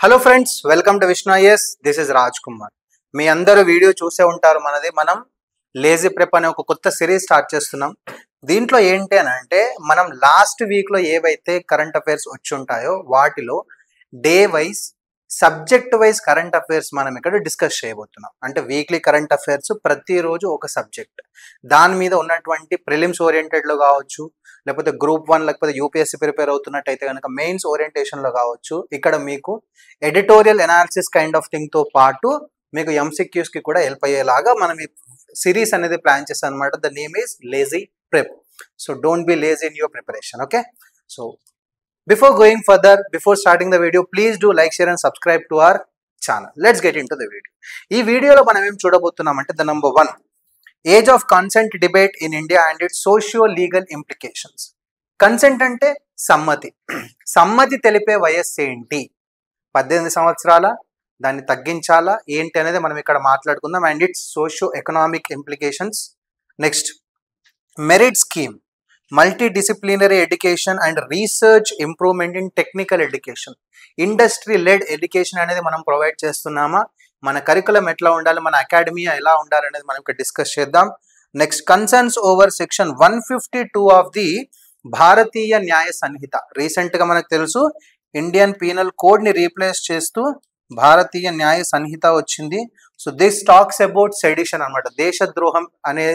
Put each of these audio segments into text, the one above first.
Hello friends, welcome to Vishnu. This is Raj Kumar. మీ అందరూ video చూసే ఉంటారు. మనం లేజీ ప్రెప్ అనే ఒక కొత్త సిరీస్ స్టార్ట్ చేస్తున్నాం. దీంట్లో ఏంటి అని అంటే మనం లాస్ట్ వీక్లో ఏవైతే కరెంట్ అఫైర్స్ వచ్చి ఉంటాయో వాటిలో day wise subject wise current affairs మనం ఇక్కడ డిస్కస్ చేయబోతున్నాం. అంటే వీక్లీ కరెంట్ అఫైర్స్ ప్రతిరోజు ఒక సబ్జెక్ట్, దాని మీద ఉన్నటువంటి ప్రిలిమ్స్ ఓరియంటెడ్లో కావచ్చు, లేకపోతే గ్రూప్ 1 లేకపోతే యూపీఎస్సీ ప్రిపేర్ అవుతున్నట్టయితే కనుక మెయిన్స్ ఓరియంటేషన్లో కావచ్చు, ఇక్కడ మీకు ఎడిటోరియల్ అనాలిసిస్ కైండ్ ఆఫ్ థింగ్తో పాటు మీకు ఎంసీక్యూస్కి కూడా హెల్ప్ అయ్యేలాగా మనం ఈ సిరీస్ అనేది ప్లాన్ చేస్తాం అనమాట. The name is lazy prep. So don't be lazy in your preparation. Okay, so before going further, before starting the video, please do like, share and subscribe to our channel. Let's get into the video. ఈ వీడియోలో మనం ఏం చూడబోతున్నామంటే the number 1, age of consent debate in India and its socio legal implications. Consent అంటే సమ్మతి. సమ్మతి తెలిపే వయస్సు ఏంటి? 18 సంవత్సరాల, దాన్ని తగ్గించాలా ఏంటి అనేది మనం ఇక్కడ మాట్లాడుకుందాం. And its socio economic implications. Next, merit scheme, multi disciplinary education and research improvement in technical education. Industry led education అనేది మనం ప్రొవైడ్ చేస్తున్నామా? మన కరికులం ఎట్లా ఉండాలి, మన అకాడమీ ఎలా ఉండాలి అనేది మనం ఇక్కడ డిస్కస్ చేద్దాం. Next, concerns over section 152 of the Bharatiya Nyaya Sanhita. రీసెంట్గా మనకు తెలుసు ఇండియన్ పీనల్ కోడ్ని రీప్లేస్ చేస్తూ భారతీయ న్యాయ సంహిత వచ్చింది. So this talks about sedition అనమాట. దేశద్రోహం అనే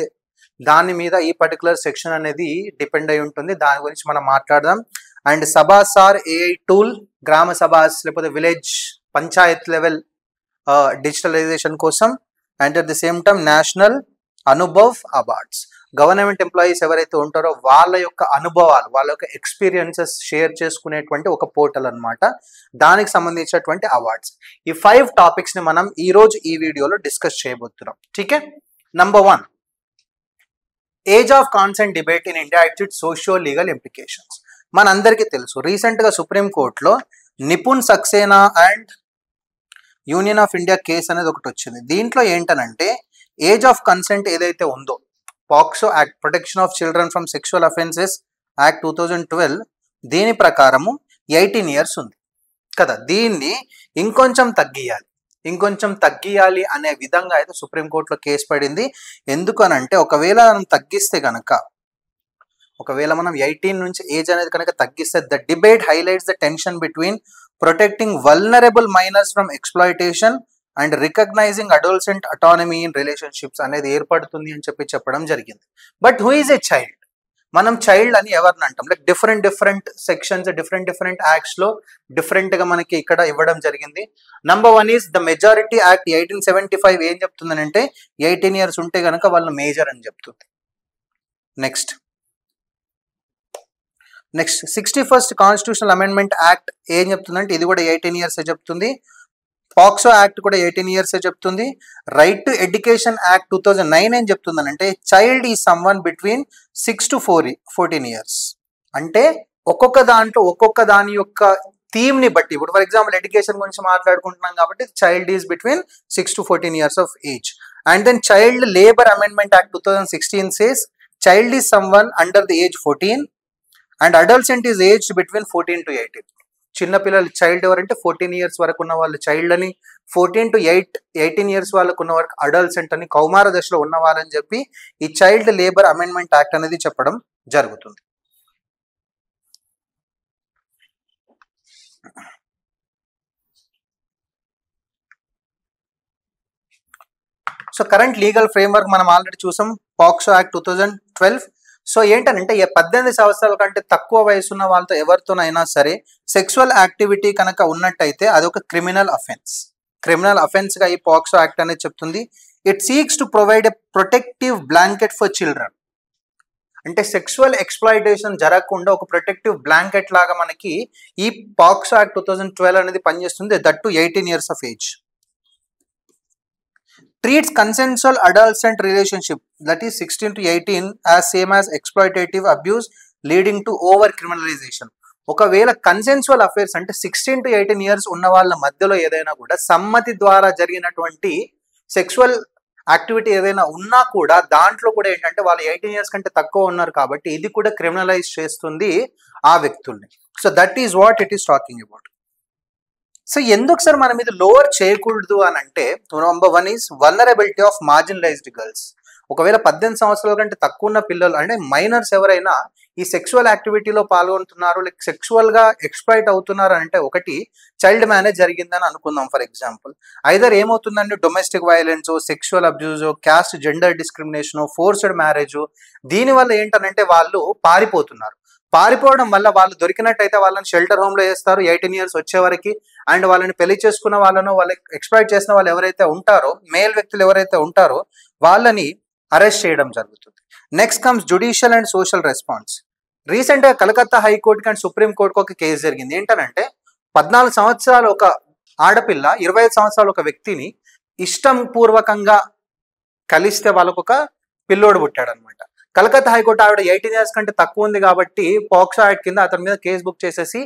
దాని మీద ఈ పర్టికులర్ సెక్షన్ అనేది డిపెండ్ అయి ఉంటుంది. దాని గురించి మనం మాట్లాడదాం. అండ్ సభాసార్ ఏఐ టూల్, గ్రామ సభాస్ లేకపోతే విలేజ్ పంచాయత్ లెవెల్ డిజిటలైజేషన్ కోసం. And at the same time national Anubhav awards. Government employees ఎవరైతే ఉంటారో వాళ్ళ యొక్క అనుభవాలు, వాళ్ళ యొక్క ఎక్స్పీరియన్సెస్ షేర్ చేసుకునేటువంటి ఒక పోర్టల్ అనమాట. దానికి సంబంధించినటువంటి అవార్డ్స్. ఈ 5 టాపిక్స్ని మనం ఈరోజు ఈ వీడియోలో డిస్కస్ చేయబోతున్నాం. ఠీకే. Number 1, age of consent debate in India it's it's socio legal implications. మనందరికీ తెలుసు రీసెంట్గా సుప్రీంకోర్టులో Nipun Saxena and union of India case అనేది ఒకటి వచ్చింది. దీంట్లో ఏంటనంటే ఏజ్ ఆఫ్ కన్సెంట్ ఏదైతే ఉందో, POCSO act, protection of children from sexual offences act 2012, దీని ప్రకారము 18 years ఉంది కదా. దీన్ని ఇంకొంచెం తగ్గియాలి అనే విధంగా అయితే సుప్రీంకోర్టులో కేసు పడింది. ఎందుకనంటే ఒకవేళ మనం తగ్గిస్తే కనుక, ఒకవేళ మనం 18 నుంచి ఏజ్ అనేది కనుక తగ్గిస్తే the debate highlights the tension between protecting vulnerable minors from exploitation and recognizing adolescent autonomy in relationships అనేది ఏర్పడుతుంది అని చెప్పడం జరిగింది. But who is a child? మనం చైల్డ్ అని ఎవరిని అంటాం? లైక్ డిఫరెంట్ సెక్షన్స్, డిఫరెంట్ యాక్ట్స్లో డిఫరెంట్గా మనకి ఇక్కడ ఇవ్వడం జరిగింది. Number 1 is the majority act 1875 ఏం చెప్తుందనంటే 18 years ఉంటే కనుక వాళ్ళు మేజర్ అని చెప్తుంది. Next 61st constitutional amendment act ఏం చెప్తుందంటే ఇది కూడా 18 years చెప్తుంది. పాక్సో యాక్ట్ కూడా 18 years చెప్తుంది. రైట్ టు ఎడ్యుకేషన్ యాక్ట్ 2009 ఏం చెప్తుందనంటే చైల్డ్ ఈ సమ్వన్ బిట్వీన్ 6 to 14 years. అంటే ఒక్కొక్క దాని యొక్క థీమ్ని బట్టి, ఇప్పుడు ఫర్ ఎగ్జాంపుల్ ఎడ్యుకేషన్ గురించి మాట్లాడుకుంటున్నాం కాబట్టి child is between 6 to 14 years of age. And then child labour amendment act 2016 says child is someone under the age 14 and adolescent is age between 14 to 18. చిన్నపిల్లలు చైల్డ్ ఎవరంటే 14 years వరకు ఉన్న వాళ్ళు child అని, 14 to 18 years వాళ్ళకు ఉన్న వరకు adolescent అని, కౌమార దశలో ఉన్న వాళ్ళని చెప్పి ఈ చైల్డ్ లేబర్ అమెండ్మెంట్ యాక్ట్ అనేది చెప్పడం జరుగుతుంది. సో కరెంట్ లీగల్ ఫ్రేమ్వర్క్ మనం ఆల్రెడీ చూసాం, పాక్సో యాక్ట్ 2012. సో ఏంటనంటే 18 సంవత్సరాల కంటే తక్కువ వయసు ఉన్న వాళ్ళతో ఎవరితోనైనా సరే సెక్సువల్ యాక్టివిటీ కనుక ఉన్నట్టయితే అదొక క్రిమినల్ అఫెన్స్గా ఈ పాక్సో యాక్ట్ అనేది చెప్తుంది. It seeks to provide a protective blanket for children. అంటే సెక్సువల్ ఎక్స్ప్లాయిటేషన్ జరగకుండా ఒక ప్రొటెక్టివ్ బ్లాంకెట్ లాగా మనకి ఈ పాక్సో యాక్ట్ 2012 అనేది పనిచేస్తుంది. That to 18 years of age. Treats consensual adolescent relationship, that is 16 to 18, as same as exploitative abuse leading to over criminalization. ఒకవేళ కన్సెన్సువల్ affairs అంటే 16 to 18 years ఉన్న వాళ్ళ మధ్యలో ఏదైనా కూడా సమ్మతి ద్వారా జరిగినటువంటి సెక్సువల్ యాక్టివిటీ ఏదైనా ఉన్నా కూడా దాంట్లో కూడా ఏంటంటే వాళ్ళు 18 years కంటే తక్కువ ఉన్నారు కాబట్టి ఇది కూడా క్రిమినలైజ్ చేస్తుంది ఆ వ్యక్తుల్ని. So that is what it is talking about. So ఎందుకు సార్ మనం ఇది లోవర్ చేయకూడదు అని అంటే, number 1 is vulnerability of marginalised girls. ఒకవేళ 18 సంవత్సరాల కంటే తక్కువ ఉన్న పిల్లలు అంటే మైనర్స్ ఎవరైనా ఈ సెక్షువల్ యాక్టివిటీలో పాల్గొంటున్నారు, లైక్ సెక్షువల్గా ఎక్స్ప్లాయిట్ అవుతున్నారు అంటే, ఒకటి చైల్డ్ మ్యారేజ్ జరిగిందని అనుకుందాం ఫర్ ఎగ్జాంపుల్. ఐదర్ ఏమవుతుందంటే domestic violence, sexual abuse, caste gender discrimination, forced marriage. దీనివల్ల ఏంటనంటే వాళ్ళు పారిపోతున్నారు. పారిపోవడం వల్ల వాళ్ళు దొరికినట్టయితే వాళ్ళని షెల్టర్ హోమ్లో వేస్తారు 18 years వచ్చే వరకు. అండ్ వాళ్ళని పెళ్లి చేసుకున్న వాళ్ళను, వాళ్ళకి ఎక్స్ప్లాయిట్ చేసిన వాళ్ళు ఎవరైతే ఉంటారో, మేల్ వ్యక్తులు ఎవరైతే ఉంటారో వాళ్ళని అరెస్ట్ చేయడం జరుగుతుంది. Next comes judicial and social response. రీసెంట్గా కలకత్తా హైకోర్టుకి అండ్ సుప్రీం కోర్టుకి ఒక కేసు జరిగింది. ఏంటనంటే 14 సంవత్సరాలు ఒక ఆడపిల్ల 25 సంవత్సరాలు ఒక వ్యక్తిని ఇష్టం పూర్వకంగా కలిస్తే వాళ్ళకు ఒక పిల్లోడు పుట్టాడు అనమాట. కలకత్తా హైకోర్టు ఆవిడ 18 years కంటే తక్కువ ఉంది కాబట్టి పోక్సో యాక్ట్ కింద అతని మీద కేసు బుక్ చేసేసి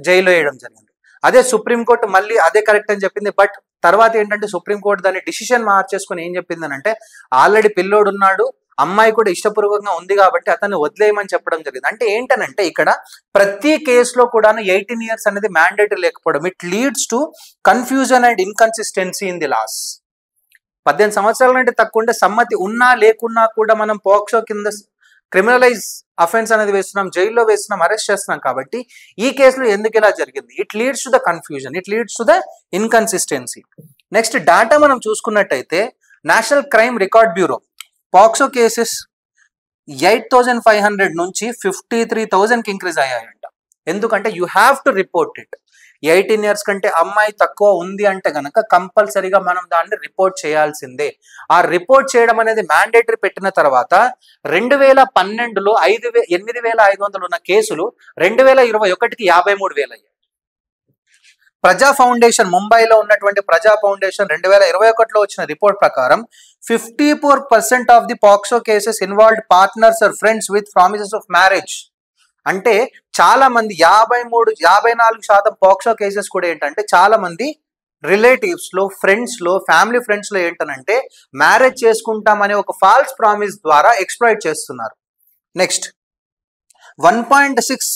జైల్లో వేయడం జరిగింది. అదే సుప్రీంకోర్టు మళ్ళీ అదే కరెక్ట్ అని చెప్పింది. బట్ తర్వాత ఏంటంటే సుప్రీంకోర్టు దాన్ని డిసిషన్ మార్చేసుకుని ఏం చెప్పింది అంటే, ఆల్రెడీ పిల్లోడు ఉన్నాడు, అమ్మాయి కూడా ఇష్టపూర్వకంగా ఉంది కాబట్టి అతన్ని వదిలేయమని చెప్పడం జరిగింది. అంటే ఏంటనంటే ఇక్కడ ప్రతి కేసులో కూడా 18 years అనేది మ్యాండేటరీ లేకపోవడం, it leads to confusion and inconsistency in the laws. 18 సంవత్సరాల కంటే తక్కువ ఉంటే సమ్మతి ఉన్నా లేకున్నా కూడా మనం పోక్సో కింద క్రిమినలైజ్ అఫెన్స్ అనేది వేస్తున్నాం, జైల్లో వేస్తున్నాం, అరెస్ట్ చేస్తున్నాం. కాబట్టి ఈ కేసులో ఎందుకు ఇలా జరిగింది? It leads to the confusion, it leads to the inconsistency. Next data మనం చూసుకున్నట్టయితే national crime record bureau POCSO cases 8,500 నుంచి 53,000కి ఇంక్రీజ్ అయ్యాయంట. ఎందుకంటే you have to report it. 18 years కంటే అమ్మాయి తక్కువ ఉంది అంటే కనుక కంపల్సరీగా మనం దాన్ని రిపోర్ట్ చేయాల్సిందే. ఆ రిపోర్ట్ చేయడం అనేది మ్యాండేటరీ పెట్టిన తర్వాత 2012లో 8,500 ఉన్న కేసులు 2021కి 53,000 అయ్యాయి. ప్రజా ఫౌండేషన్, ముంబైలో ఉన్నటువంటి ప్రజా ఫౌండేషన్ 2021లో వచ్చిన రిపోర్ట్ ప్రకారం 54% of the POCSO cases involved partners or friends with promises of marriage. అంటే చాలా మంది 54% పాక్సో కేసెస్ కూడా ఏంటంటే చాలా మంది రిలేటివ్స్ లో, ఫ్రెండ్స్ లో, ఫ్యామిలీ ఫ్రెండ్స్ లో ఏంటనంటే మ్యారేజ్ చేసుకుంటామనే ఒక ఫాల్స్ ప్రామిస్ ద్వారా ఎక్స్ప్లాయిట్ చేస్తున్నారు. Next 1.6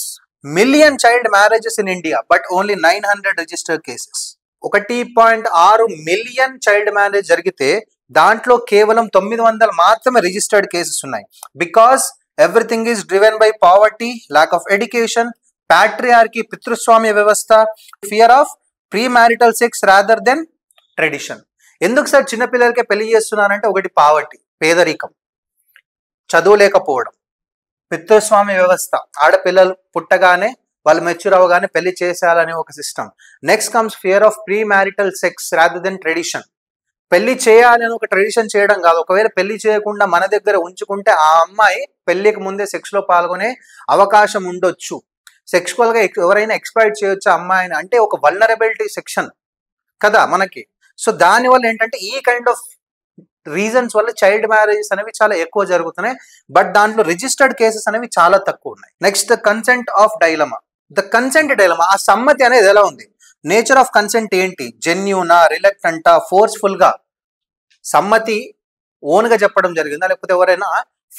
million child marriages in India but only 900 registered cases. 1.6 million child marriage జరిగితే దాంట్లో కేవలం 900 మాత్రమే రిజిస్టర్డ్ కేసెస్ ఉన్నాయి. Because everything is driven by poverty, lack of education, patriarchy, పితృస్వామ్య వ్యవస్థ, fear of premarital sex rather than tradition. ఎందుకు sir చిన్నపిల్లలకే పెళ్లి చేస్తున్నారంటే, ఒకటి పావర్టీ, పేదరికం, చదువులేకపోవడం, పితృస్వామ్య వ్యవస్థ, ఆడపిల్లలు పుట్టగానే వాళ్ళు మెచ్యూర్ అవ్వగానే పెళ్లి చేసేయాలనే ఒక system. Next comes fear of premarital sex rather than tradition. పెళ్లి చేయాలని ఒక ట్రెడిషన్ చేయడం కాదు, ఒకవేళ పెళ్లి చేయకుండా మన దగ్గర ఉంచుకుంటే ఆ అమ్మాయి పెళ్లికి ముందే సెక్స్ లో పాల్గొనే అవకాశం ఉండొచ్చు, సెక్సువల్ గా ఎవరైనా ఎక్స్ప్లాయిట్ చేయొచ్చు అమ్మాయిని, అంటే ఒక వల్నరబిలిటీ సెక్షన్ కదా మనకి. సో దానివల్ల ఏంటంటే ఈ కైండ్ ఆఫ్ రీజన్స్ వల్ల చైల్డ్ మ్యారేజెస్ అనేవి చాలా ఎక్కువ జరుగుతున్నాయి. బట్ దాంట్లో రిజిస్టర్డ్ కేసెస్ అనేవి చాలా తక్కువ ఉన్నాయి. Next the consent of dilemma. The consent dilemma, ఆ సమ్మతి అనేది ఎలా ఉంది? నేచర్ ఆఫ్ కన్సెంట్ ఏంటి? జెన్యూనా, రిలక్టెంటా, ఫోర్స్ఫుల్ గా? సమ్మతి ఓన్ గా చెప్పడం జరిగిందా, లేకపోతే ఎవరైనా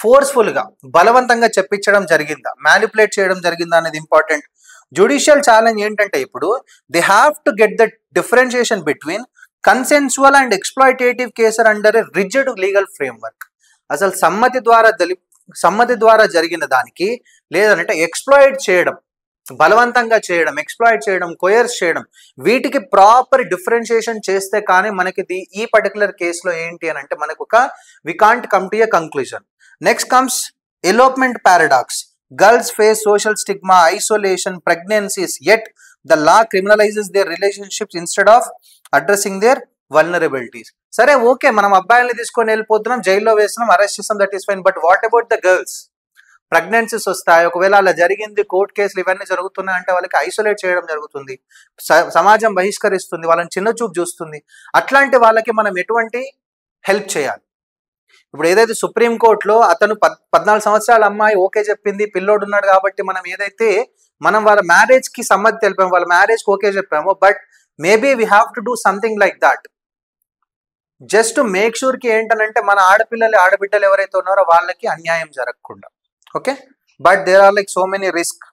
ఫోర్స్ఫుల్ గా బలవంతంగా చెప్పించడం జరిగిందా, మ్యానిపులేట్ చేయడం జరిగిందా అనేది ఇంపార్టెంట్. జ్యుడిషియల్ ఛాలెంజ్ ఏంటంటే ఇప్పుడు they have to get the differentiation between consensual and exploitative cases under a rigid legal framework. అసలు సమ్మతి ద్వారా జరిగిన దానికి, లేదంటే ఎక్స్ప్లాయిట్ చేయడం, బలవంతంగా చేయడం, ఎక్స్ప్లాయిట్ చేయడం, కొయర్స్ చేయడం, వీటికి ప్రాపర్ డిఫరెన్షియేషన్ చేస్తే కానీ మనకి ఈ పర్టికులర్ కేసులో ఏంటి అని అంటే మనకు we can't come to a conclusion. Next comes elopement paradox. Girls face social stigma, isolation, pregnancies, yet the law criminalizes their relationships instead of addressing their vulnerabilities. సరే ఓకే, మనం అబ్బాయిల్ని తీసుకొని వెళ్ళిపోతున్నాం, జైల్లో వేస్తున్నాం, అరెస్ట్ చేస్తాం, that is fine. But what about the girls? Pregnancies వస్తాయి, ఒకవేళ అలా జరిగింది, కోర్టు కేసులు ఇవన్నీ జరుగుతున్నాయి అంటే వాళ్ళకి ఐసోలేట్ చేయడం జరుగుతుంది, సమాజం బహిష్కరిస్తుంది, వాళ్ళని చిన్న చూపు చూస్తుంది. అట్లాంటి వాళ్ళకి మనం ఎటువంటి హెల్ప్ చేయాలి? ఇప్పుడు ఏదైతే సుప్రీంకోర్టులో అతను 14 సంవత్సరాల అమ్మాయి ఓకే చెప్పింది, పిల్లోడు ఉన్నాడు కాబట్టి మనం వాళ్ళ మ్యారేజ్ కి సమ్మతి తెలిపాము, వాళ్ళ మ్యారేజ్ కి ఓకే చెప్పాము. But maybe we have to do something like that, just to make sure కి ఏంటనంటే మన ఆడబిడ్డలు ఎవరైతే ఉన్నారో వాళ్ళకి అన్యాయం జరగకుండా. Okay, but there are like so many risk.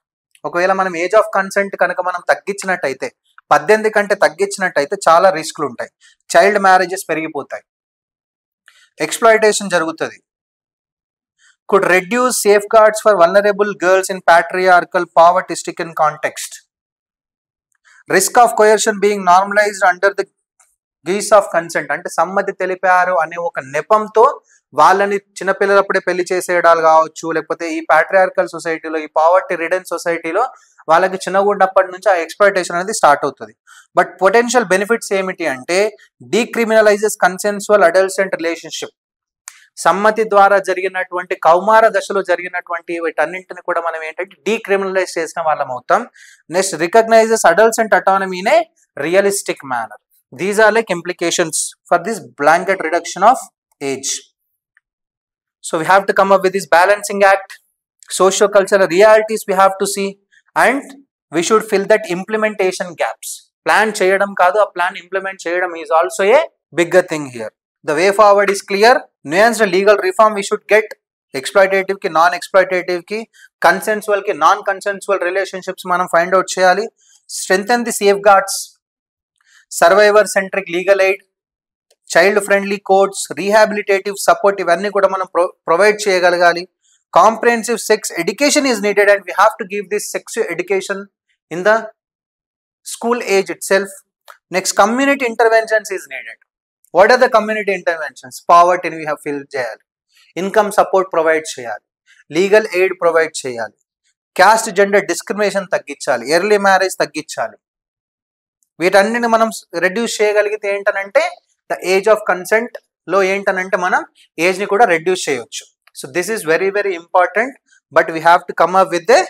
ఒకవేళ మనం ఏజ్ ఆఫ్ కన్సెంట్ కనుక మనం తగ్గించినట్టయితే, 18 కంటే తగ్గించినట్టయితే చాలా రిస్క్లు ఉంటాయి. చైల్డ్ మ్యారేజెస్ పెరిగిపోతాయి, ఎక్స్‌ప్లాయిటేషన్ జరుగుతుంది. could reduce safeguards for vulnerable girls in patriarchal poverty-stricken context. Risk of coercion being normalized under the guise of consent. అంటే సమ్మతి తెలిపారు అనే ఒక నెపంతో వాళ్ళని చిన్నపిల్లలప్పుడే పెళ్లి చేసేయడాలు కావచ్చు, లేకపోతే ఈ పాట్రియార్కల్ సొసైటీలో, ఈ పావర్టీ రిడెన్ సొసైటీలో వాళ్ళకి చిన్నగున్నప్పటి నుంచి ఆ ఎక్స్‌ప్లాయిటేషన్ అనేది స్టార్ట్ అవుతుంది. బట్ పొటెన్షియల్ బెనిఫిట్స్ ఏమిటి అంటే డీక్రిమినలైజెస్ కన్సెన్సువల్ అడల్సెంట్ రిలేషన్షిప్. సమ్మతి ద్వారా జరిగినటువంటి కౌమార దశలో జరిగినటువంటి వీటన్నింటిని కూడా మనం ఏంటంటే డీక్రిమినలైజ్ చేసిన వాళ్ళం అవుతాం. Next recognises adolescent autonomy in a realistic manner. These are like implications for this blanket reduction of age. So we have to come up with this balancing act, socio cultural realities we have to see, and we should fill that implementation gaps. Plan చేయడం కాదు, ఆ plan implement చేయడం is also a bigger thing here. The way forward is clear. Nuanced legal reform we should get. Exploitative ki, non-exploitative ki, consensual ki, non-consensual relationships మనం find out చేయాలి. Strengthen the safeguards, survivor-centric legal aid, child-friendly courts, rehabilitative support ఇవన్నీ కూడా మనం provide చేయగలగాలి. Comprehensive sex education is needed and we have to give this sex education in the school age itself. Next, community interventions is needed. What are the community interventions? Poverty we have filled చేయాలి, income support provide చేయాలి, legal aid provide చేయాలి, caste gender discrimination తగ్గించాలి, early marriage తగ్గించాలి. వీటన్నిటిని మనం reduce చేయగలిగితే ఏంటనంటే the age of consent లో ఏంటనంటే మనం ఏజ్ ని కూడా రెడ్యూస్ చేయొచ్చు. So this is very very important, but we have to come up with a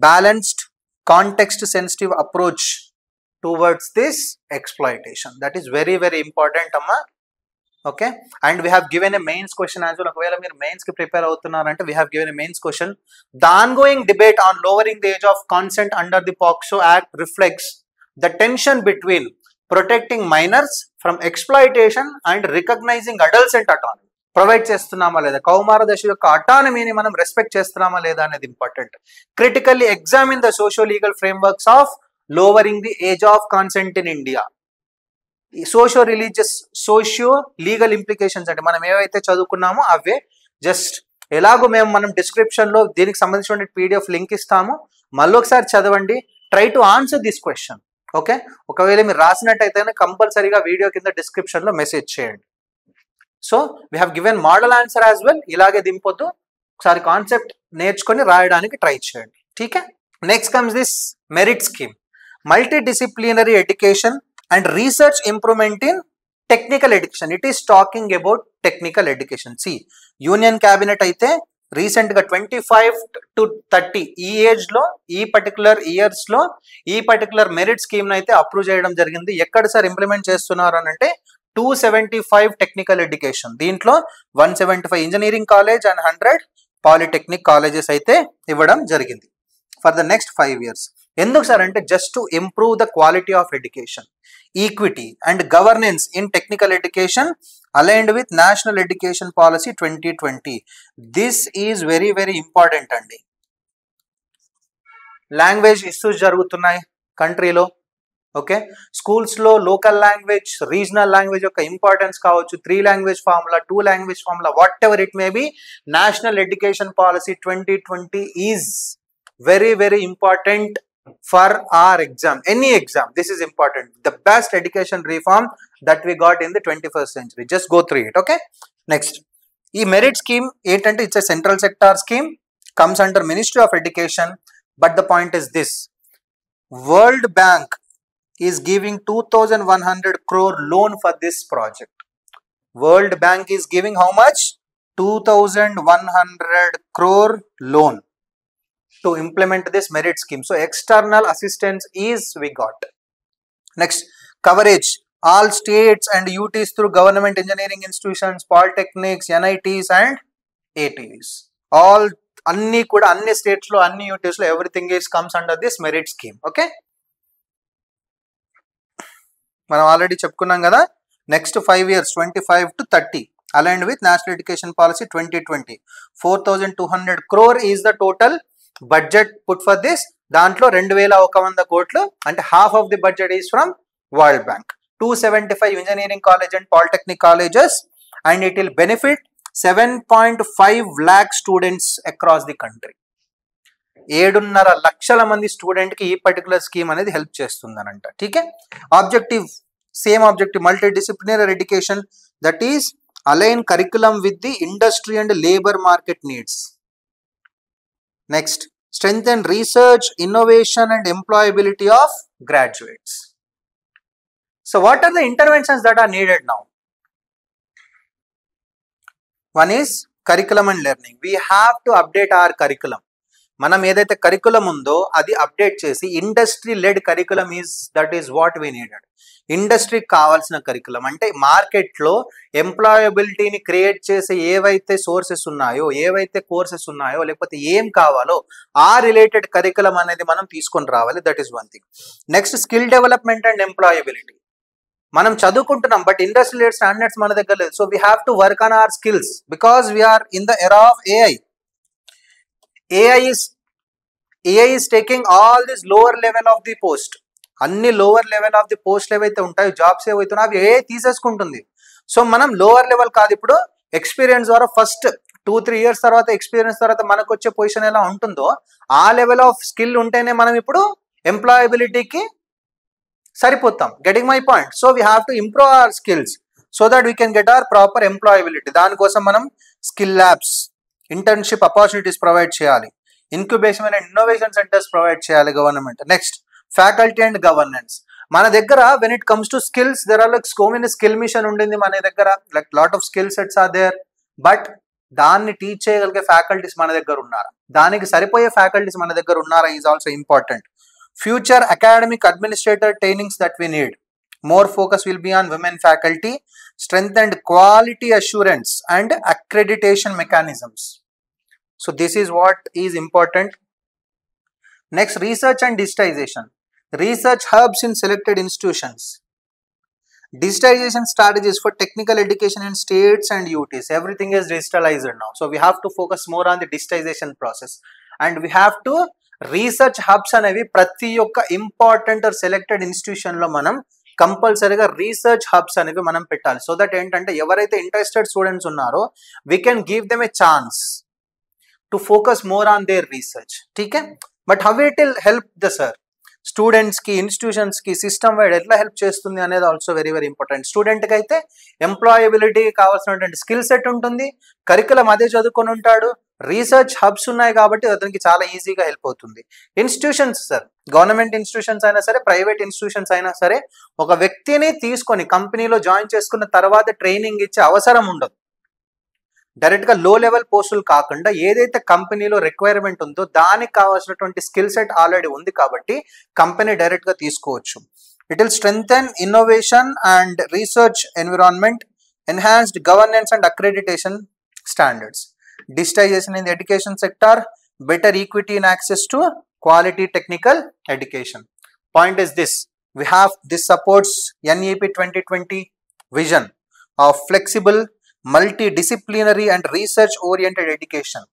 balanced context sensitive approach towards this exploitation. That is very very important amma. Okay, and we have given a mains question as well. Okavela meer mains ki prepare avutunnarante we have given a mains question. The ongoing debate on lowering the age of consent under the POCSO Act reflects the tension between protecting minors from exploitation and recognizing adolescent autonomy. Provide చేస్తున్నామా లేదా, కౌమార దశ యొక్క అటానమీని మనం respect చేస్తున్నామా లేదా అనేది important. Critically examine the socio legal frameworks of lowering the age of consent in India. Socio legal implications అంటే మనం ఏవైతే చదువుకున్నామో అవే జస్ట్ ఎలాగో మనం డిస్క్రిప్షన్ లో దీనికి సంబంధించిన PDF లింక్ ఇస్తాము, మళ్ళీ ఒకసారి చదవండి. Try to answer this question. Okay, ఒకవేళ మీరు రాసినట్టయితే కంపల్సరీగా వీడియో కింద డిస్క్రిప్షన్ లో మెసేజ్ చేయండి. So we have given model answer as well. ఇలాగే దింపొద్దు, ఒకసారి కాన్సెప్ట్ నేర్చుకొని రాయడానికి ట్రై చేయండి. ఠీకే. Next comes this merit scheme, multidisciplinary education and research improvement in technical education. It is talking about technical education. See, union cabinet aithe recent ga 25 to 30 ee age lo ee particular years lo ee particular merit scheme naithe approve cheyadam jarigindi. ekkada sir implement chestunnaru anante 275 technical education, దీంట్లో 175 engineering college and 100 polytechnic colleges aithe ivvadam jarigindi for the next 5 years. ఎందుకు sir అంటే just to improve the quality of education, equity and governance in technical education aligned with national education policy 2020. This is very very important అండి. Language issues జరుగుతున్నాయి కంట్రీలో. Okay, schools లో local language, regional language యొక్క importance కావచ్చు, 3 language formula, 2 language formula, what ever it may be, national education policy 2020 is very very important for our exam, any exam. This is important, the best education reform that we got in the 21st century. Just go through it. Okay, next, ee merit scheme entante it's a central sector scheme, comes under Ministry of Education, but the point is this: World Bank is giving 2100 crore loan for this project. World Bank is giving how much? 2100 crore loan to implement this merit scheme. So external assistance is we got. Next, coverage, all states and UTs through government engineering institutions, polytechnics, NITs and ATs. All anni kuda anni states lo anni UTs lo everything is comes under this merit scheme. Okay, మనం already చెప్పుకున్నాం కదా. Next 5 years 25 to 30 aligned with National Education Policy 2020. 4200 crore is the total budget put for this, దాంట్లో 2100 కోట్లు అంటే half of the budget is from World Bank. 275 engineering college and polytechnic colleges and it will benefit 7.5 lakh students across the country. 7.5 లక్షల మంది student కి ఈ particular scheme అనేది help చేస్తుందనంట. ఠీకే. Objective same objective, multi disciplinary education that is align curriculum with the industry and labour market needs. Next, strengthen research, innovation and employability of graduates. So what are the interventions that are needed now? One is curriculum and learning. We have to update our curriculum. మనం ఏదైతే curriculum ఉందో అది update చేసి industry led curriculum that is what we needed. ఇండస్ట్రీకి కావాల్సిన curriculum అంటే మార్కెట్లో ఎంప్లాయబిలిటీని create చేసే ఏవైతే సోర్సెస్ ఉన్నాయో, ఏవైతే కోర్సెస్ ఉన్నాయో, లేకపోతే ఏం కావాలో ఆ రిలేటెడ్ కరికులం అనేది మనం తీసుకొని రావాలి. That is one thing. Next, skill development and employability. మనం చదువుకుంటున్నాం బట్ ఇండస్ట్రీ లెడ్ స్టాండర్డ్స్ మన దగ్గర లేదు. So we have to work on our skills because we are in the era of AI. AI is taking all this lower level of the post. అన్ని lower level of the post ఏవైతే ఉంటాయో, jobs ఏవైతే ఉన్నాయో అవి AI తీసేసుకుంటుంది. So మనం lower level కాదు, ఇప్పుడు experience ద్వారా ఫస్ట్ 2-3 years తర్వాత ఎక్స్పీరియన్స్ తర్వాత మనకు వచ్చే పొజిషన్ ఎలా ఉంటుందో ఆ లెవెల్ ఆఫ్ స్కిల్ ఉంటేనే మనం ఇప్పుడు ఎంప్లాయబిలిటీకి సరిపోతాం. Getting my point. So we have to improve our skills so that we can get our proper employability. దానికోసం మనం skill labs, internship opportunities provide చేయాలి, incubation and innovation centres provide చేయాలి government. Next, faculty and governance. మన దగ్గర when it comes to skills there are like so many skill mission ఉండింది మన దగ్గర, like lot of skill sets are there. But దాన్ని teach చేయగలిగే faculties మన దగ్గర ఉన్నారా, దానికి సరిపోయే ఫ్యాకల్టీస్ మన దగ్గర ఉన్నారా is also important. Future academic administrator trainings that we need. More focus will be on women faculty, strengthened quality assurance and accreditation mechanisms. So this is what is important. Next, research and digitization. Research hubs in selected institutions. Digitization strategies for technical education in states and UTs. Everything is digitalized now. So we have to focus more on the digitization process. And we have to research hubs అనేవి ప్రతి ఒక్క important or selected institution లో మనం కంపల్సరీగా research hubs అనేవి మనం పెట్టాలి. So that ఏంటంటే ఎవరైతే ఇంట్రెస్టెడ్ స్టూడెంట్స్ ఉన్నారో we can give them a chance to focus more on their research. ఠీకే. But how it will help the sir స్టూడెంట్స్కి, ఇన్స్టిట్యూషన్స్కి సిస్టమ్ వైడ్ ఎట్లా హెల్ప్ చేస్తుంది అనేది ఆల్సో వెరీ వెరీ ఇంపార్టెంట్. స్టూడెంట్కి అయితే ఎంప్లాయబిలిటీకి కావాల్సినటువంటి స్కిల్ సెట్ ఉంటుంది, కరికులం అదే చదువుకొని ఉంటాడు, రీసెర్చ్ హబ్స్ ఉన్నాయి కాబట్టి అతనికి చాలా ఈజీగా హెల్ప్ అవుతుంది. ఇన్స్టిట్యూషన్స్ సార్, గవర్నమెంట్ ఇన్స్టిట్యూషన్స్ అయినా సరే, ప్రైవేట్ ఇన్స్టిట్యూషన్స్ అయినా సరే, ఒక వ్యక్తిని తీసుకొని కంపెనీలో జాయిన్ చేసుకున్న తర్వాత ట్రైనింగ్ ఇచ్చే అవసరం ఉండదు. డైరెక్ట్గా లో లెవెల్ పోస్టులు కాకుండా ఏదైతే కంపెనీలో రిక్వైర్మెంట్ ఉందో దానికి కావాల్సినటువంటి స్కిల్ సెట్ ఆల్రెడీ ఉంది కాబట్టి కంపెనీ డైరెక్ట్గా తీసుకోవచ్చు. It will strengthen innovation and research environment, enhanced governance and accreditation standards, digitization in the education sector, better equity in access to quality technical education. Point is this, this supports NEP 2020 vision of flexible, multidisciplinary and research oriented education.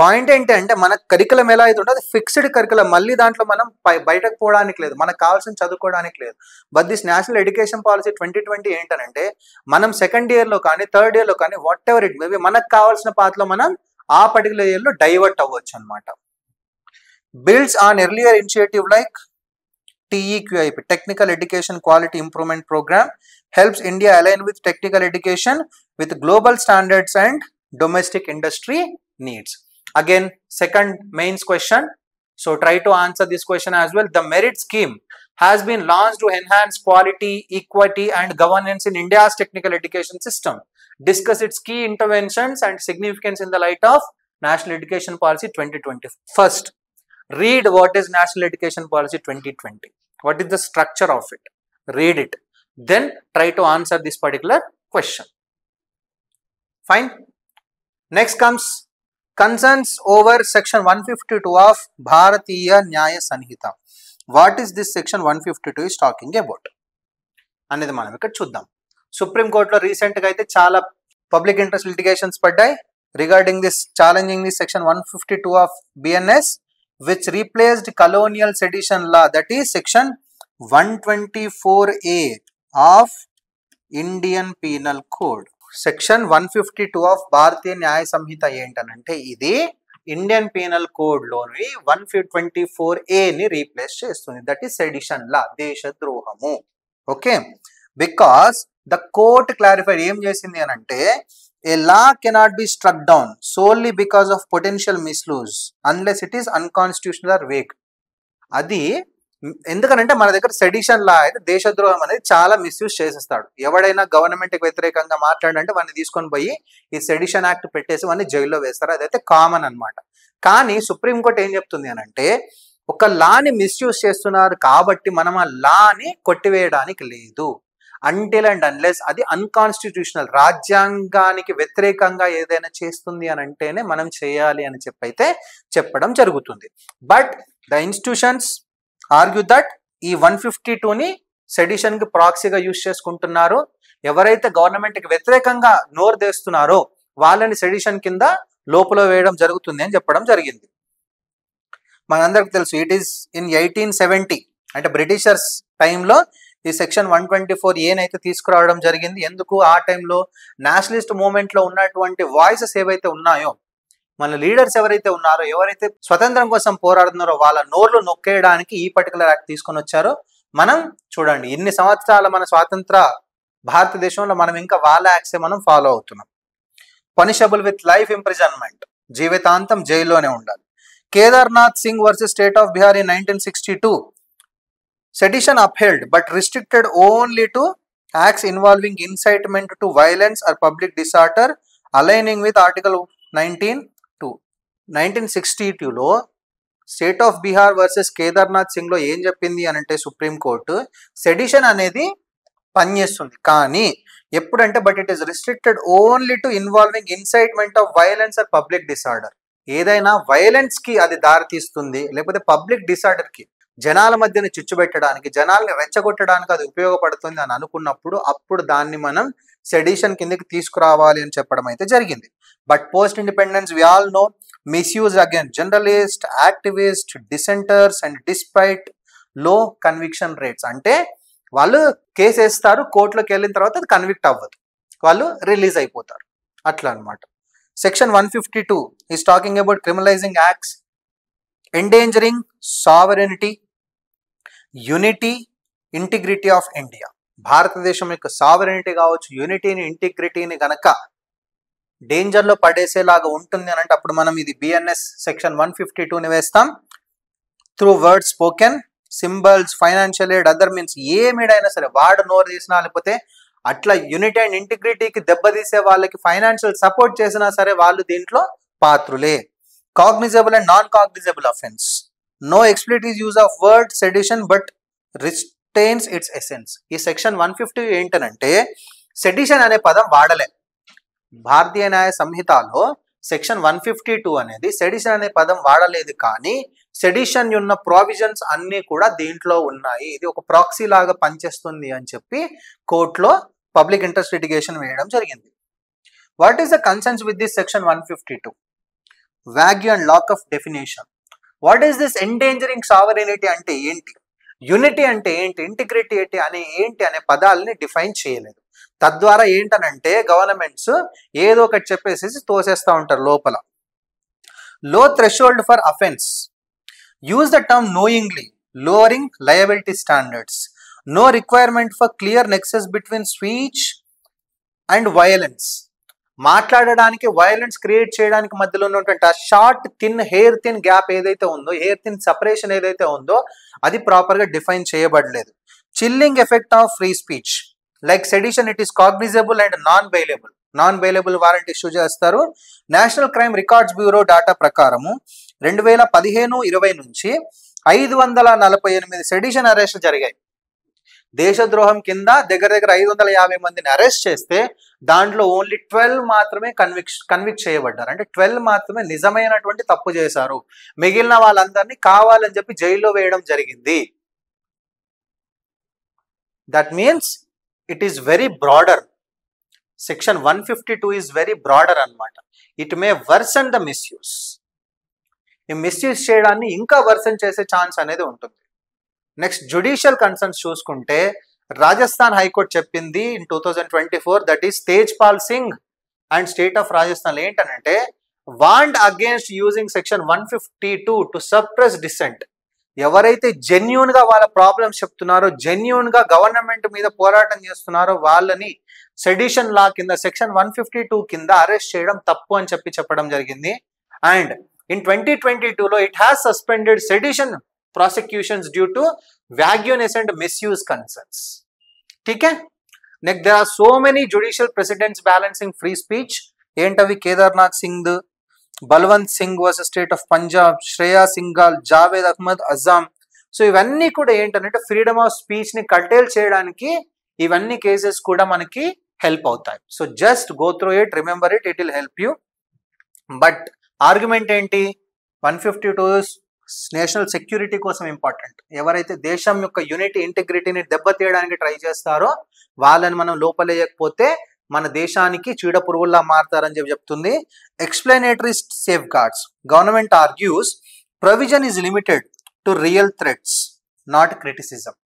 Point ఏంటంటే మన curriculum ఎలా అయితే ఉంటుందో అది fixed curriculum, మళ్ళీ దాంట్లో మనం బయటకు పోవడానికి లేదు, మనకు కావాల్సిన చదువుకోవడానికి లేదు. But this national education policy 2020 ఏంటనంటే మనం సెకండ్ ఇయర్లో కానీ థర్డ్ ఇయర్లో కానీ వాట్ ఎవర్ ఇట్ మేబీ మనకు కావాల్సిన పాత్రలో మనం ఆ పర్టికులర్ ఇయర్లో డైవర్ట్ అవ్వచ్చు అనమాట. Builds on earlier initiative like TEQIP, Technical Education Quality Improvement Program, helps India align with technical education with global standards and domestic industry needs. Again, second mains question. So try to answer this question as well. The merit scheme has been launched to enhance quality, equity and governance in India's technical education system. Discuss its key interventions and significance in the light of National Education Policy 2020. First, read what is National Education Policy 2020. What is the structure of it? Read it. Then try to answer this particular question. Fine. Next comes concerns over section 152 of Bharatiya Nyaya Sanhita. What is this section 152 is talking about? అనేది మనం ఇక్కడ చూద్దాం. Supreme కోర్టులో రీసెంట్గా అయితే చాలా public interest litigations పడ్డాయి regarding this challenging this section 152 of BNS, which replaced colonial sedition law, that is section 124A of Indian Penal Code. Section 152 of Bharatiya Nyaya Sanhita ఏంటనంటే ఇది ఇండియన్ పీనల్ కోడ్ లోని 124A రీప్లేస్ చేస్తుంది. That is sedition law, దేశద్రోహము. Okay, because the court clarified ఏం చేసింది అని అంటే a law cannot be struck down solely because of potential misuse unless it is unconstitutional or vague. అది ఎందుకనంటే మన దగ్గర సెడిషన్ లా అయితే దేశద్రోహం అనేది చాలా మిస్యూజ్ చేసేస్తాడు. ఎవడైనా గవర్నమెంట్కి వ్యతిరేకంగా మాట్లాడంటే వాడిని తీసుకొని పోయి ఈ సెడిషన్ యాక్ట్ పెట్టేసి వాడిని జైల్లో వేస్తారు. అదైతే కామన్ అనమాట. కానీ సుప్రీంకోర్టు ఏం చెప్తుంది అని అంటే ఒక లాని మిస్యూజ్ చేస్తున్నారు కాబట్టి మనం ఆ లాని కొట్టివేయడానికి లేదు. అంటిల్ అండ్ అన్లెస్ అది అన్కాన్స్టిట్యూషనల్, రాజ్యాంగానికి వ్యతిరేకంగా ఏదైనా చేస్తుంది అని అంటేనే మనం చేయాలి అని చెప్పైతే చెప్పడం జరుగుతుంది. But the institutions argue that ఈ 152ని సెడిషన్ కి ప్రాక్సీగా యూజ్ చేసుకుంటున్నారు. ఎవరైతే గవర్నమెంట్ కి వ్యతిరేకంగా నోరు తెస్తున్నారో వాళ్ళని సెడిషన్ కింద లోపల వేయడం జరుగుతుంది అని చెప్పడం జరిగింది. మనందరికి తెలుసు ఇట్ ఈస్ ఇన్ 1870 అంటే బ్రిటిషర్స్ టైంలో ఈ సెక్షన్ 124A అయితే తీసుకురావడం జరిగింది. ఎందుకు ఆ టైంలో నేషనలిస్ట్ మూవ్మెంట్ లో ఉన్నటువంటి వాయిసెస్ ఏవైతే ఉన్నాయో, మన లీడర్స్ ఎవరైతే ఉన్నారో, ఎవరైతే స్వతంత్రం కోసం పోరాడుతున్నారో వాళ్ళ నోర్లు నొక్కేయడానికి ఈ పర్టికులర్ యాక్ట్ తీసుకొని వచ్చారో. మనం చూడండి ఇన్ని సంవత్సరాల మన స్వాతంత్ర భారతదేశంలో మనం ఇంకా వాళ్ళ యాక్ట్సే మనం ఫాలో అవుతున్నాం. పనిషబుల్ విత్ లైఫ్ ఇంప్రిజన్మెంట్, జీవితాంతం జైల్లోనే ఉండాలి. Kedarnath Singh versus state of Bihar in 1962 sedition upheld but restricted only to acts involving incitement to violence or public disorder aligning with article 1962లో state of Bihar versus Kedarnath Singh లో ఏం చెప్పింది అని అంటే సుప్రీంకోర్టు సెడిషన్ అనేది పనిచేస్తుంది కానీ ఎప్పుడంటే but it is restricted only to involving incitement of violence or public disorder. ఏదైనా వైలెన్స్ కి అది దారితీస్తుంది లేకపోతే పబ్లిక్ డిసార్డర్ కి, జనాల మధ్యన చిచ్చు పెట్టడానికి, జనాల్ని రెచ్చగొట్టడానికి అది ఉపయోగపడుతుంది అని అనుకున్నప్పుడు అప్పుడు దాన్ని మనం సెడిషన్ కిందకి తీసుకురావాలి అని చెప్పడం అయితే జరిగింది. But post independence we all know misuse again journalist, activist, dissenters and despite low conviction rates. అంటే వాళ్ళు కేసు వేస్తారు, కోర్టులోకి వెళ్ళిన తర్వాత అది కన్విక్ట్ అవ్వదు, వాళ్ళు రిలీజ్ అయిపోతారు అట్లా అనమాట. Section 152 is talking about criminalizing acts endangering sovereignty, unity, integrity of India. భారతదేశం యొక్క సావరెనిటీ కావచ్చు, యూనిటీని, ఇంటిగ్రిటీని గనక డేంజర్లో పడేసేలాగా ఉంటుంది అని అంటే అప్పుడు మనం ఇది బిఎన్ఎస్ సెక్షన్ 152ని వేస్తాం. Through word spoken, symbols, financial aid, other means ఏ మీడైనా సరే వాడు నోరు తీసినా లేకపోతే అట్లా యూనిటీ అండ్ ఇంటిగ్రిటీకి దెబ్బతీసే వాళ్ళకి ఫైనాన్షియల్ సపోర్ట్ చేసినా సరే వాళ్ళు దీంట్లో పాత్రులే. Cognizable and non cognizable offence. No explicit use of word sedition but retains its essence. ఈ సెక్షన్ 150 ఏంటనంటే సెడిషన్ అనే పదం వాడలే. భారతీయ న్యాయ సంహితలో సెక్షన్ 152 అనేది సెడిషన్ అనే పదం వాడలేదు కానీ సెడిషన్ ఉన్న ప్రావిజన్స్ అన్నీ కూడా దీంట్లో ఉన్నాయి. ఇది ఒక ప్రాక్సీ లాగా పనిచేస్తుంది అని చెప్పి కోర్టులో పబ్లిక్ ఇంట్రెస్ట్ లిటిగేషన్ వేయడం జరిగింది. What is the concerns with this section 152? Vague and lack of definition. What is this endangering sovereignty అంటే ఏంటి, యూనిటీ అంటే ఏంటి, ఇంటిగ్రిటీ ఏంటి అనే పదాలని డిఫైన్ చేయలేదు. తద్వారా ఏంటనంటే గవర్నమెంట్స్ ఏదో ఒకటి చెప్పేసి తోసేస్తూ ఉంటారు లోపల. Low threshold for offence. Use the term knowingly, lowering liability standards. No requirement for clear nexus between speech and violence. మాట్లాడడానికి, వైలెన్స్ క్రియేట్ చేయడానికి మధ్యలో ఉన్నటువంటి ఆ short thin, hair thin gap ఏదైతే ఉందో, హెయిర్ థిన్ సపరేషన్ ఏదైతే ఉందో అది ప్రాపర్గా డిఫైన్ చేయబడలేదు. Chilling effect of free speech. Like sedition it is cognizable and non bailable. Non bailable warrant issue చేస్తారు. National crime records bureau data ప్రకారము 2015-20 నుంచి 548 సెడిషన్ అరెస్టులు జరిగాయి. దేశద్రోహం కింద దగ్గర 550 మందిని అరెస్ట్ చేస్తే దాంట్లో ఓన్లీ 12 మాత్రమే కన్విక్ట్ చేయబడ్డారు. అంటే 12 మాత్రమే నిజమైనటువంటి తప్పు చేశారు. మిగిలిన వాళ్ళందరినీ కావాలని చెప్పి జైల్లో వేయడం జరిగింది. That means it is very broader. Section 152 is very broader అనమాట. It may worsen the misuse. ఈ మిస్యూజ్ చేయడాన్ని ఇంకా వర్సన్ చేసే ఛాన్స్ అనేది ఉంటుంది. నెక్స్ట్ జ్యుడిషియల్ కన్సర్న్స్ చూసుకుంటే రాజస్థాన్ హైకోర్టు చెప్పింది in 2024, that is Tejpal Singh and state of Rajasthan ఏంటనంటే want against using section 152 to suppress dissent. ఎవరైతే జెన్యూన్ గా వాళ్ళ ప్రాబ్లమ్స్ చెప్తున్నారో, జెన్యూన్ గా గవర్నమెంట్ మీద పోరాటం చేస్తున్నారో వాళ్ళని సెడిషన్ లా కింద సెక్షన్ 152 కింద అరెస్ట్ చేయడం తప్పు అని చెప్పడం జరిగింది. అండ్ ఇన్ 2022లో it has suspended sedition prosecutions due to vagueness and misuse concerns. ठीक है. Next, there are so many judicial precedents balancing free speech. ఏంటవి? Kedarnath Singh, Balwant Singh versus state of Punjab, Shreya Singhal, Javed Ahmad Hajam. So ఇవన్నీ కూడా ఏంటంటే ఫ్రీడమ్ ఆఫ్ స్పీచ్ ని కర్టైల్ చేయడానికి ఇవన్నీ కేసెస్ కూడా మనకి హెల్ప్ అవుతాయి. So just go through it, remember it, it will help you. But argument ఏంటి? 152 నేషనల్ సెక్యూరిటీ కోసం ఇంపార్టెంట్. ఎవరైతే దేశం యొక్క యూనిటీ ఇంటిగ్రిటీని దెబ్బతీయడానికి ట్రై చేస్తారో వాళ్ళని మనం లోపలేయకపోతే మన దేశానికి చీడ పురుగుల్లా మారుతారని చెప్తుంది. Explanatory safe guards. Government argues provision is limited to real threats, not criticism.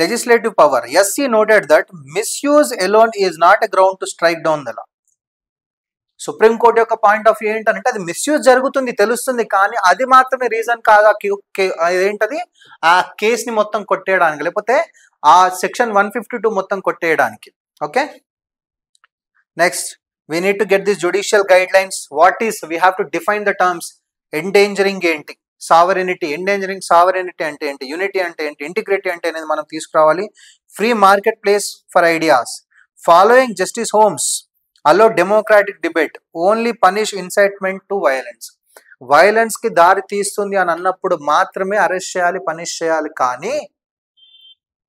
Legislative power. SC noted that misuse alone is not a ground to strike down the law. Supreme court యొక్క point of view ఏంటంటే అది misuse జరుగుతుంది తెలుస్తుంది, కానీ అది మాత్రమే reason కాదు ఏంటది ఆ కేసుని మొత్తం కొట్టేయడానికి, లేకపోతే ఆ సెక్షన్ 152 మొత్తం కొట్టేయడానికి. Okay. Next we need to get this judicial guidelines. What is we have to define the terms. Endangering ఏంటి, సావరెనిటీ, ఎండేంజరింగ్ సావరెనిటీ అంటే ఏంటి, యూనిటీ అంటే ఏంటి, ఇంటిగ్రిటీ అంటే అనేది మనం తీసుకురావాలి. Free market place for ideas. Following justice homes allow democratic debate, only punish incitement to violence. Violence కి దారి తీస్తుంది అని అన్నప్పుడు మాత్రమే అరెస్ట్ చేయాలి, పనిష్ చేయాలి. కానీ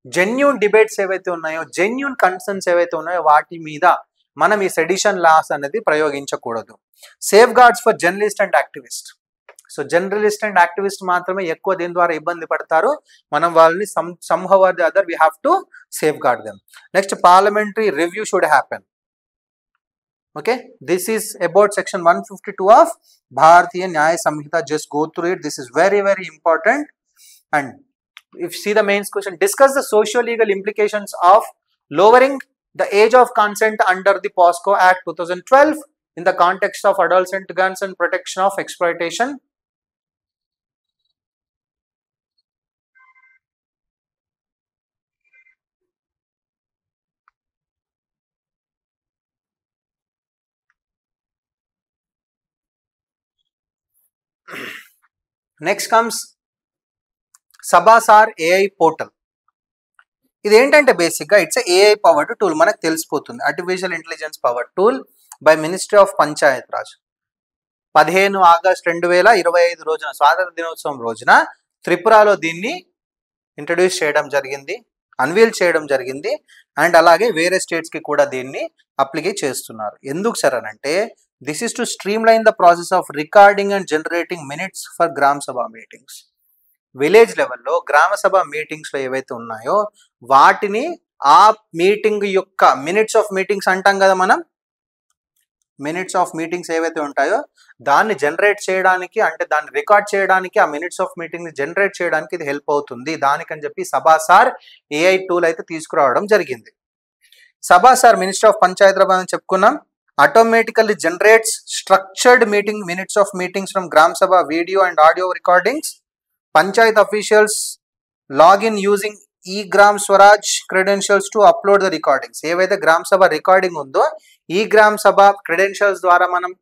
జెన్యూన్ డిబేట్స్ ఏవైతే ఉన్నాయో, జెన్యూన్ కన్సర్న్స్ ఏవైతే ఉన్నాయో వాటి మీద మనం ఈ సెడిషన్ లాస్ అనేది ప్రయోగించకూడదు. Safeguards for journalist and activist. So journalist and activist మాత్రమే ఎక్కువ దీని ద్వారా ఇబ్బంది పడతారు. మనం వాళ్ళని somehow or the other we have to safeguard them. Next, parliamentary review should happen. Okay, this is about section 152 of Bharatiya Nyaya Samhita. Just go through it. This is very, very important. And if you see the main question, discuss the socio-legal implications of lowering the age of consent under the POSCO Act 2012 in the context of adolescent guns and protection of exploitation. Next comes SabhaSaar AI portal. ఇది ఏంటంటే బేసిక్గా it's AI powered tool. మనకు తెలిసిపోతుంది artificial intelligence powered tool by ministry of Panchayati Raj. 15 August 2025 రోజున, స్వాతంత్ర దినోత్సవం రోజున త్రిపురలో దీన్ని ఇంట్రడ్యూస్ చేయడం జరిగింది, అన్వీల్ చేయడం జరిగింది. అండ్ అలాగే వేరే స్టేట్స్కి కూడా దీన్ని అప్లికేట్ చేస్తున్నారు. ఎందుకు సార్ అని అంటే this is to streamline the process of recording and generating minutes for gram sabha meetings. Village లెవెల్లో గ్రామ సభ మీటింగ్స్లో ఏవైతే ఉన్నాయో వాటిని ఆ మీటింగ్ యొక్క మినిట్స్ ఆఫ్ మీటింగ్స్ అంటాం కదా మనం, మినిట్స్ ఆఫ్ మీటింగ్స్ ఏవైతే ఉంటాయో దాన్ని జనరేట్ చేయడానికి, అంటే దాన్ని రికార్డ్ చేయడానికి, ఆ మినిట్స్ ఆఫ్ మీటింగ్ని జనరేట్ చేయడానికి ఇది హెల్ప్ అవుతుంది. దానికని చెప్పి సబాసార్ ఏఐ టూల్ అయితే తీసుకురావడం జరిగింది. సబాసార్ మినిస్ట్రీ ఆఫ్ పంచాయత్ రాజ్ అని చెప్పుకున్నాం. Automatically generates structured meeting minutes of meetings from Gram Sabha video and audio recordings. Panchayat officials log in using e-Gram Swaraj credentials to upload the recordings. ఏవైతే gram సభ recording ఉందో ఈ gram సభ credentials ద్వారా మనం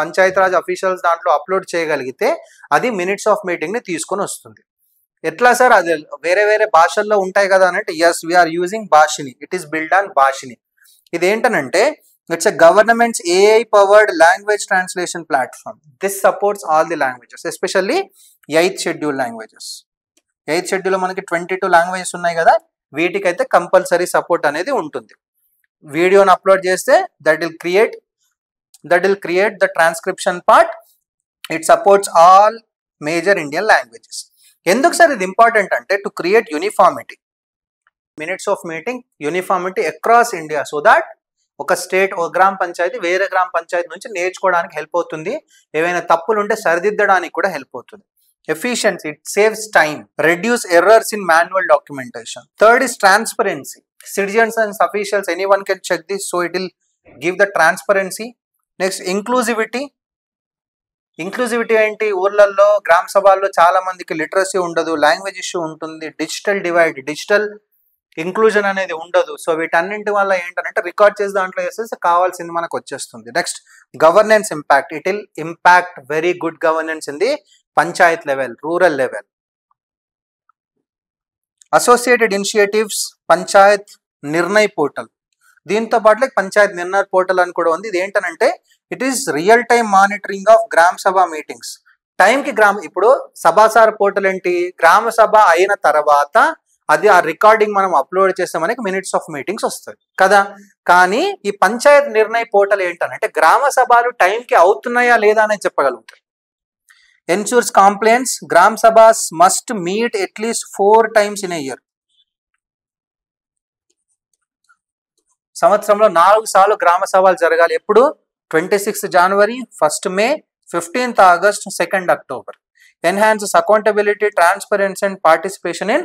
Panchayat Raj officials దాంట్లో upload చేయగలిగితే అది minutes of meeting ని తీసుకొని వస్తుంది. ఎట్లా సార్? అది వేరే వేరే భాషల్లో ఉంటాయి కదా అన్నట్టు. Yes, we are using Bhashini. It is build on Bhashini. ఇది ఏంటనంటే it's a government's AI powered language translation platform. This supports all the languages, especially 8th schedule languages. 8th schedule లో మనకి 22 లాంగ్వేజెస్ ఉన్నాయి కదా, వీటికైతే కంపల్సరీ సపోర్ట్ అనేది ఉంటుంది. వీడియోని అప్లోడ్ చేస్తే that will create the transcription part. It supports all major Indian languages. ఎందుకు sir ఇది ఇంపార్టెంట్ అంటే to create uniformity, minutes of meeting uniformity across India, so that ఒక స్టేట్ ఒక గ్రామ పంచాయతీ వేరే గ్రామ పంచాయతీ నుంచి నేర్చుకోవడానికి హెల్ప్ అవుతుంది. ఏవైనా తప్పులు ఉంటే సరిదిద్దడానికి కూడా హెల్ప్ అవుతుంది. Efficiency, it saves time, reduce errors in manual documentation. Third is transparency. Citizens and officials, anyone can check this, so it will give the transparency. Next, inclusivity. Inclusivity ఏంటి? ఊర్లలో గ్రామ సభల్లో చాలా మందికి లిటరసీ ఉండదు, లాంగ్వేజ్ ఇష్యూ ఉంటుంది, digital divide, digital inclusion అనేది ఉండదు. సో వీటన్నింటి వల్ల ఏంటంటే రికార్డ్ చేసి దాంట్లో వేసేసి కావాల్సింది మనకు వచ్చేస్తుంది. Next, governance impact. It will impact very good governance in the panchayat level, rural level. Associated initiatives, panchayat Nirnay portal. దీంతో పాటు పంచాయత్ నిర్ణయ్ పోర్టల్ అని కూడా ఉంది. ఇది ఏంటంటే it is real time monitoring of గ్రామ సభ మీటింగ్స్. టైంకి ఇప్పుడు సభాసార పోర్టల్ ఏంటి? గ్రామ సభ అయిన తర్వాత అది ఆ రికార్డింగ్ మనం అప్లోడ్ చేస్తే మనకి మినిట్స్ ఆఫ్ మీటింగ్స్ వస్తాయి కదా. కానీ ఈ పంచాయత్ నిర్ణయ్ పోర్టల్ ఏంటంటే గ్రామ సభలు టైంకి అవుతున్నాయా లేదా అనేది చెప్పగలుగుతారు. Ensures complaints. Gram Sabhas must meet at least 4 times in a year. సంవత్సరంలో 4 సార్లు గ్రామ సభలు జరగాలి. ఎప్పుడు? 26th January, 1st May, 15th August, 2nd October. Enhances accountability, transparency and participation in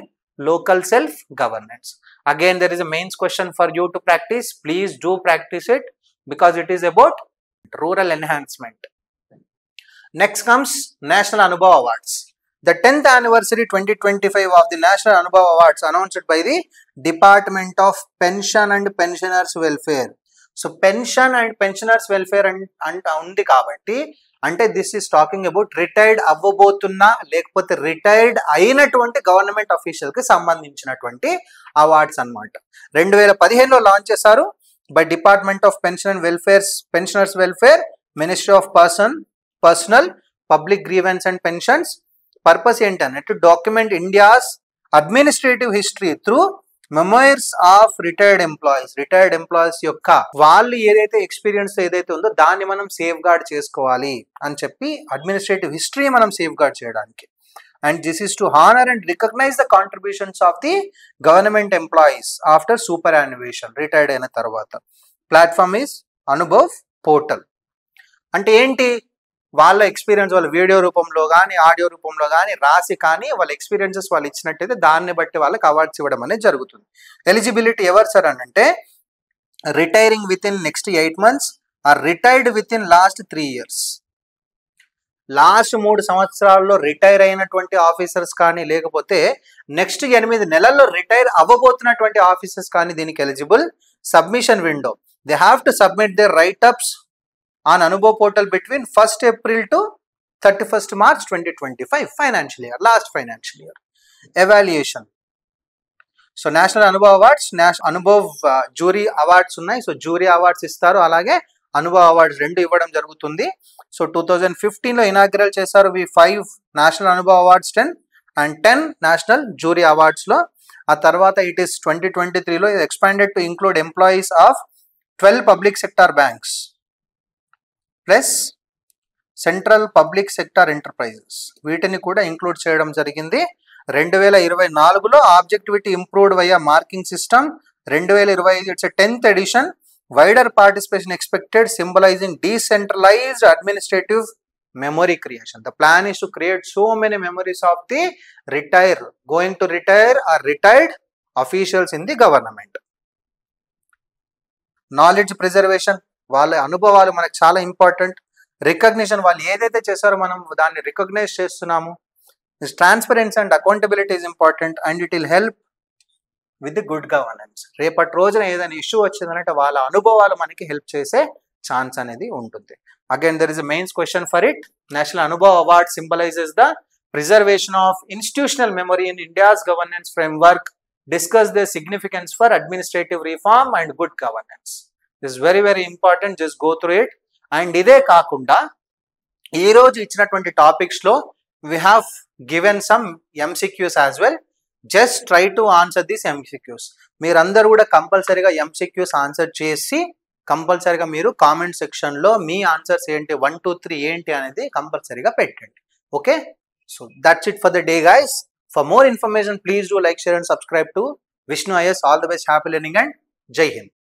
local self-governance. Again, there is a mains question for you to practice. Please do practice it because it is about rural enhancement. Next comes National Anubhav Awards. The 10th anniversary 2025 of the National Anubhav Awards announced by the Department of Pension and Pensioners Welfare. So pension and pensioners welfare and undi kabatti అంటే this is talking about retired అవ్వబోతున్న లేకపోతే retired అయినటువంటి government official కి సంబంధించినటువంటి awards అన్నమాట. 2015లో launch చేశారు by department of pension and pensioners welfare, ministry of personnel public grievances and pensions. Purpose ఏంటంటే to document India's administrative history through memoirs of retired employees యొక్క వాళ్ళు ఏదైతే ఎక్స్పీరియన్స్ ఏదైతే ఉందో దాన్ని మనం సేఫ్ గార్డ్ చేసుకోవాలి అని చెప్పి అడ్మినిస్ట్రేటివ్ హిస్టరీ మనం సేఫ్ గార్డ్ చేయడానికి. And this is to honour and recognize the contributions of the government employees after superannuation, retired అయిన తర్వాత. Platform is Anubhav portal. అంటే ఏంటి? వాళ్ళ ఎక్స్పీరియన్స్ వాళ్ళ వీడియో రూపంలో కానీ ఆడియో రూపంలో కానీ రాసి కానీ వాళ్ళ ఎక్స్పీరియన్సెస్ వాళ్ళు ఇచ్చినట్టయితే దాన్ని బట్టి వాళ్ళకి అవార్డ్స్ ఇవ్వడం అనేది జరుగుతుంది. ఎలిజిబిలిటీ ఎవరు సార్ అని అంటే retiring within next 8 months or retired within last 3 years. Last 3 సంవత్సరాల్లో రిటైర్ అయినటువంటి ఆఫీసర్స్ కానీ లేకపోతే నెక్స్ట్ 8 నెలల్లో రిటైర్ అవ్వబోతున్నటువంటి ఆఫీసర్స్ కానీ దీనికి eligible. Submission window. They have to submit their write ups on Anubhav portal between 1st April to 31st March 2025 financial year, last financial year. Evaluation. So National Anubhav Awards, Anubhav Jury Awards ఉన్నాయి. So jury awards ఇస్తారు, అలాగే Anubhav awards 2 ఇవ్వడం జరుగుతుంది. So 2015లో inaugural చేశారు 5 national Anubhav awards 10 and 10 national jury అవార్డ్స్లో. ఆ తర్వాత it is 2023లో expanded to include employees of 12 public sector banks plus central public sector enterprises, వీటిని కూడా ఇంక్లూడ్ చేయడం జరిగింది. 2024లో objectivity improved via marking system. 2025 it's 10th edition. Wider participation expected symbolizing decentralized administrative memory creation. The plan is to create so many memories of the going to retire or retired officials in the government. Knowledge preservation. వాళ్ళ అనుభవాలు మనకు చాలా important. Recognition, వాళ్ళు ఏదైతే చేశారో మనం దాన్ని recognise చేస్తున్నాము. Transparency and accountability is important and it will help with the good governance. రేపటి రోజున ఏదైనా ఇష్యూ వచ్చిందంటే వాళ్ళ అనుభవాలు మనకి హెల్ప్ చేసే ఛాన్స్ అనేది ఉంటుంది. Again there is a mains question for it. National Anubhav award symbolises the preservation of institutional memory in India's governance framework. Discuss the significance for administrative reform and good governance. This is very very important. Just go through it. And ఇదే కాకుండా ఈ రోజు ఇచ్చినటువంటి topics లో we have given some MCQs as well. Just try to answer these MCQs. మీరందరూ కూడా కంపల్సరీగా MCQs answer చేసి కంపల్సరీగా మీరు కామెంట్ సెక్షన్ లో మీ ఆన్సర్స్ ఏంటి 1 2 3 ఏంటి అనేది కంపల్సరీగా పెట్టండి. Okay, so that's it for the day guys. For more information please do like, share and subscribe to Vishnu IAS. All the best, happy learning and Jai Hind.